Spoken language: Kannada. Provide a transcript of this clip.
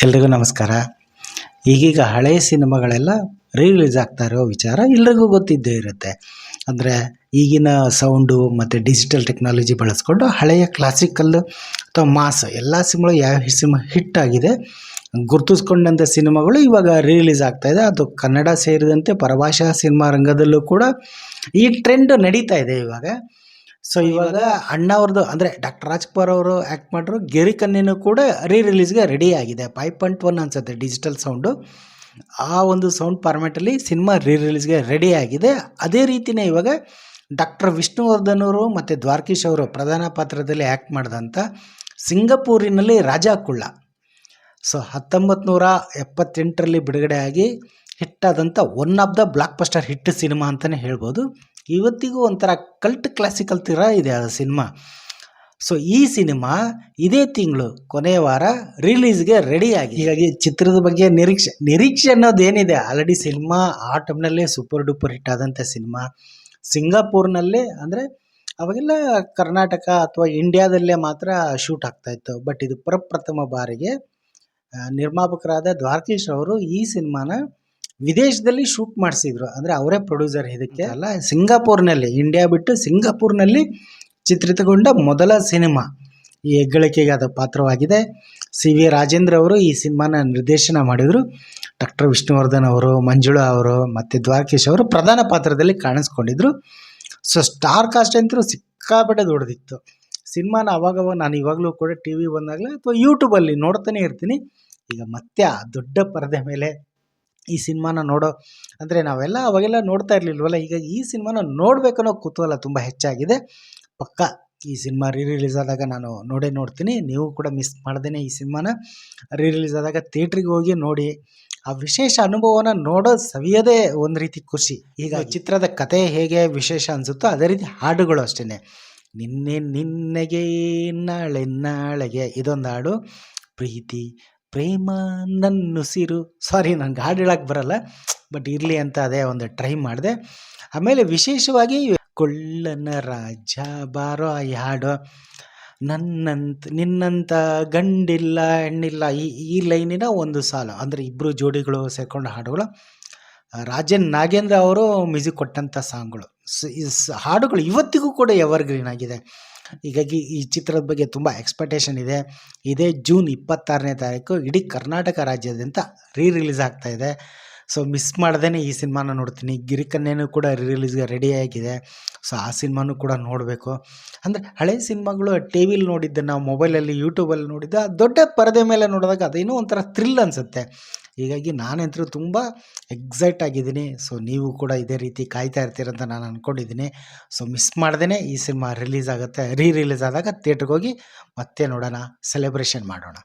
ಎಲ್ರಿಗೂ ನಮಸ್ಕಾರ. ಈಗೀಗ ಹಳೆಯ ಸಿನಿಮಾಗಳೆಲ್ಲ ರಿಲೀಸ್ ಆಗ್ತಾ ಇರೋ ವಿಚಾರ ಎಲ್ರಿಗೂ ಗೊತ್ತಿದ್ದೇ ಇರುತ್ತೆ. ಅಂದರೆ ಈಗಿನ ಸೌಂಡು ಮತ್ತು ಡಿಜಿಟಲ್ ಟೆಕ್ನಾಲಜಿ ಬಳಸ್ಕೊಂಡು ಹಳೆಯ ಕ್ಲಾಸಿಕಲ್ ಅಥವಾ ಮಾಸ್ ಎಲ್ಲ ಸಿನಿಮಾಗಳು ಯಾವ ಸಿನಿಮಾ ಹಿಟ್ ಆಗಿದೆ, ಗುರುತಿಸ್ಕೊಂಡಂಥ ಸಿನಿಮಾಗಳು ಇವಾಗ ರಿಲೀಸ್ ಆಗ್ತಾಯಿದೆ. ಅದು ಕನ್ನಡ ಸೇರಿದಂತೆ ಪರಭಾಷಾ ಸಿನಿಮಾ ರಂಗದಲ್ಲೂ ಕೂಡ ಈ ಟ್ರೆಂಡ್ ನಡೀತಾ ಇದೆ ಇವಾಗ. ಸೊ ಇವಾಗ ಅಣ್ಣ ಅವ್ರದ್ದು ಅಂದರೆ ಡಾಕ್ಟರ್ ರಾಜ್ಕುಮಾರ್ ಅವರು ಆ್ಯಕ್ಟ್ ಮಾಡಿರೋ ಗೆರಿ ಕನ್ಯೆನೂ ಕೂಡ ರಿಲೀಸ್ಗೆ ರೆಡಿ ಆಗಿದೆ. 5.1 ಅನ್ಸುತ್ತೆ ಡಿಜಿಟಲ್ ಸೌಂಡು. ಆ ಒಂದು ಸೌಂಡ್ ಫಾರ್ಮ್ಯಾಟಲ್ಲಿ ಸಿನಿಮಾ ರಿಲೀಸ್ಗೆ ರೆಡಿ ಆಗಿದೆ. ಅದೇ ರೀತಿಯೇ ಇವಾಗ ಡಾಕ್ಟರ್ ವಿಷ್ಣುವರ್ಧನ್ ಅವರು ಮತ್ತು ದ್ವಾರಕೀಶ್ ಅವರು ಪ್ರಧಾನ ಪಾತ್ರದಲ್ಲಿ ಆ್ಯಕ್ಟ್ ಮಾಡಿದಂಥ ಸಿಂಗಪೂರಿನಲ್ಲಿ ರಾಜಾ ಕುಳ್ಳ, ಸೊ 1978ರಲ್ಲಿ ಬಿಡುಗಡೆ ಆಗಿ ಹಿಟ್ಟಾದಂಥ one of the blockbuster hit cinema ಅಂತಲೇ ಹೇಳ್ಬೋದು. ಇವತ್ತಿಗೂ ಒಂಥರ ಕಲ್ಟ್ ಕ್ಲಾಸಿಕಲ್ ಥರ ಇದೆ ಆ ಸಿನಿಮಾ. ಸೊ ಈ ಸಿನಿಮಾ ಇದೇ ತಿಂಗಳು ಕೊನೆಯ ವಾರ ರಿಲೀಸ್ಗೆ ರೆಡಿ ಆಗಿ, ಹೀಗಾಗಿ ಚಿತ್ರದ ಬಗ್ಗೆ ನಿರೀಕ್ಷೆ ಅನ್ನೋದೇನಿದೆ, ಆಲ್ರೆಡಿ ಸಿನಿಮಾ ಆ ಟೈಮ್ನಲ್ಲೇ ಸೂಪರ್ ಡೂಪರ್ ಹಿಟ್ ಆದಂಥ ಸಿನಿಮಾ. ಸಿಂಗಾಪುರ್ನಲ್ಲೇ ಅಂದರೆ ಅವಾಗೆಲ್ಲ ಕರ್ನಾಟಕ ಅಥವಾ ಇಂಡಿಯಾದಲ್ಲೇ ಮಾತ್ರ ಶೂಟ್ ಆಗ್ತಾಯಿತ್ತು. ಬಟ್ ಇದು ಪ್ರಪ್ರಥಮ ಬಾರಿಗೆ ನಿರ್ಮಾಪಕರಾದ ದ್ವಾರಕೀಶ್ ಅವರು ಈ ಸಿನಿಮಾನ ವಿದೇಶದಲ್ಲಿ ಶೂಟ್ ಮಾಡಿಸಿದ್ರು. ಅಂದರೆ ಅವರೇ ಪ್ರೊಡ್ಯೂಸರ್. ಇದಕ್ಕೆ ಅಲ್ಲ, ಸಿಂಗಾಪುರ್ನಲ್ಲಿ, ಇಂಡಿಯಾ ಬಿಟ್ಟು ಸಿಂಗಾಪುರ್ನಲ್ಲಿ ಚಿತ್ರಿತಗೊಂಡ ಮೊದಲ ಸಿನಿಮಾ. ಈ ಹೆಗ್ಗಳಿಕೆಗೆ ಅದು ಪಾತ್ರವಾಗಿದೆ. CV ರಾಜೇಂದ್ರ ಅವರು ಈ ಸಿನಿಮಾನ ನಿರ್ದೇಶನ ಮಾಡಿದರು. ಡಾಕ್ಟರ್ ವಿಷ್ಣುವರ್ಧನ್ ಅವರು, ಮಂಜುಳಾ ಅವರು ಮತ್ತು ದ್ವಾರಕೀಶ್ ಅವರು ಪ್ರಧಾನ ಪಾತ್ರದಲ್ಲಿ ಕಾಣಿಸ್ಕೊಂಡಿದ್ರು. ಸೊ ಸ್ಟಾರ್ ಕಾಸ್ಟ್ ಅಂತೂ ಸಿಕ್ಕಾಪಟ್ಟೆ ದೊಡ್ಡದಿತ್ತು. ಸಿನಿಮಾನ ಅವಾಗವಾಗ ನಾನು ಇವಾಗಲೂ ಕೂಡ TV ಬಂದಾಗಲೇ ಅಥವಾ ಯೂಟ್ಯೂಬಲ್ಲಿ ನೋಡ್ತಾನೆ ಇರ್ತೀನಿ. ಈಗ ಮತ್ತೆ ಆ ದೊಡ್ಡ ಪರದೆ ಮೇಲೆ ಈ ಸಿನಿಮಾನ ನೋಡೋ ಅಂದರೆ ನಾವೆಲ್ಲ ಅವಾಗೆಲ್ಲ ನೋಡ್ತಾ ಇರಲಿಲ್ವಲ್ಲ, ಈಗ ಈ ಸಿನಿಮಾನ ನೋಡಬೇಕನ್ನೋ ಕುತೂಹಲ ತುಂಬ ಹೆಚ್ಚಾಗಿದೆ. ಪಕ್ಕ ಈ ಸಿನಿಮಾ ರಿಲೀಸ್ ಆದಾಗ ನಾನು ನೋಡ್ತೀನಿ. ನೀವು ಕೂಡ ಮಿಸ್ ಮಾಡ್ದೇ ಈ ಸಿನಿಮಾನ ರಿಲೀಸ್ ಆದಾಗ ಥಿಯೇಟ್ರಿಗೆ ಹೋಗಿ ನೋಡಿ. ಆ ವಿಶೇಷ ಅನುಭವನ ಸವಿಯೋದೇ ಒಂದು ರೀತಿ ಖುಷಿ. ಈಗ ಚಿತ್ರದ ಕತೆ ಹೇಗೆ ವಿಶೇಷ ಅನಿಸುತ್ತೋ ಅದೇ ರೀತಿ ಹಾಡುಗಳು ಅಷ್ಟೇ. ನಿನ್ನೆಗೆ ನಾಳೆಗೆ ಇದೊಂದು ಹಾಡು, ಪ್ರೀತಿ ಪ್ರೇಮ ನನ್ನುಸಿರು, ಸಾರಿ ನನಗೆ ಹಾಡು ಹೇಳಕ್ಕೆ ಬರಲ್ಲ, ಬಟ್ ಇರಲಿ ಅಂತ ಅದೇ ಒಂದು ಟ್ರೈ ಮಾಡಿದೆ. ಆಮೇಲೆ ವಿಶೇಷವಾಗಿ ಕೊಳ್ಳನ ರಾಜ ಬಾರೋ ಈ ಹಾಡು, ನಿನ್ನಂತ ಗಂಡಿಲ್ಲ ಹೆಣ್ಣಿಲ್ಲ, ಈ ಲೈನಿನ ಒಂದು ಸಾಲು, ಅಂದರೆ ಇಬ್ಬರು ಜೋಡಿಗಳು ಸೇರ್ಕೊಂಡ ಹಾಡುಗಳು. ರಾಜನ್ ನಾಗೇಂದ್ರ ಅವರು ಮ್ಯೂಸಿಕ್ ಕೊಟ್ಟಂಥ ಸಾಂಗ್ಗಳು. ಈ ಹಾಡುಗಳು ಇವತ್ತಿಗೂ ಕೂಡ ಎವರ್ಗ್ರೀನ್ ಆಗಿದೆ. ಹೀಗಾಗಿ ಈ ಚಿತ್ರದ ಬಗ್ಗೆ ತುಂಬ ಎಕ್ಸ್ಪೆಕ್ಟೇಷನ್ ಇದೆ. ಇದೇ ಜೂನ್ 26ನೇ ತಾರೀಕು ಇಡೀ ಕರ್ನಾಟಕ ರಾಜ್ಯಾದ್ಯಂತ ರಿಲೀಸ್ ಆಗ್ತಾಯಿದೆ. ಸೊ ಮಿಸ್ ಮಾಡ್ದೇ ಈ ಸಿನಿಮಾನ ನೋಡ್ತೀನಿ. ಗಿರಿ ಕನ್ಯೆನೂ ಕೂಡ ರಿಲೀಸ್ಗೆ ರೆಡಿಯಾಗಿದೆ. ಸೊ ಆ ಸಿನಿಮಾನೂ ಕೂಡ ನೋಡಬೇಕು. ಅಂದರೆ ಹಳೆ ಸಿನಿಮಾಗಳು TV ನೋಡಿದ್ದೆ, ನಾವು ಮೊಬೈಲಲ್ಲಿ ಯೂಟ್ಯೂಬಲ್ಲಿ ನೋಡಿದ್ದೆ, ದೊಡ್ಡ ಪರದೆ ಮೇಲೆ ನೋಡಿದಾಗ ಅದೇನೋ ಒಂಥರ ಥ್ರಿಲ್ ಅನಿಸುತ್ತೆ. ಹೀಗಾಗಿ ನಾನಂತರೂ ತುಂಬ ಎಕ್ಸೈಟ್ ಆಗಿದ್ದೀನಿ. ಸೊ ನೀವು ಕೂಡ ಇದೇ ರೀತಿ ಕಾಯ್ತಾ ಇರ್ತೀರಂತ ನಾನು ಅಂದ್ಕೊಂಡಿದ್ದೀನಿ. ಸೊ ಮಿಸ್ ಮಾಡ್ದೇ ಈ ಸಿನಿಮಾ ರಿಲೀಸ್ ಆಗುತ್ತೆ. ರಿಲೀಸ್ ಆದಾಗ ಥಿಯೇಟ್ರಿಗೆ ಹೋಗಿ ಮತ್ತೆ ನೋಡೋಣ, ಸೆಲೆಬ್ರೇಷನ್ ಮಾಡೋಣ.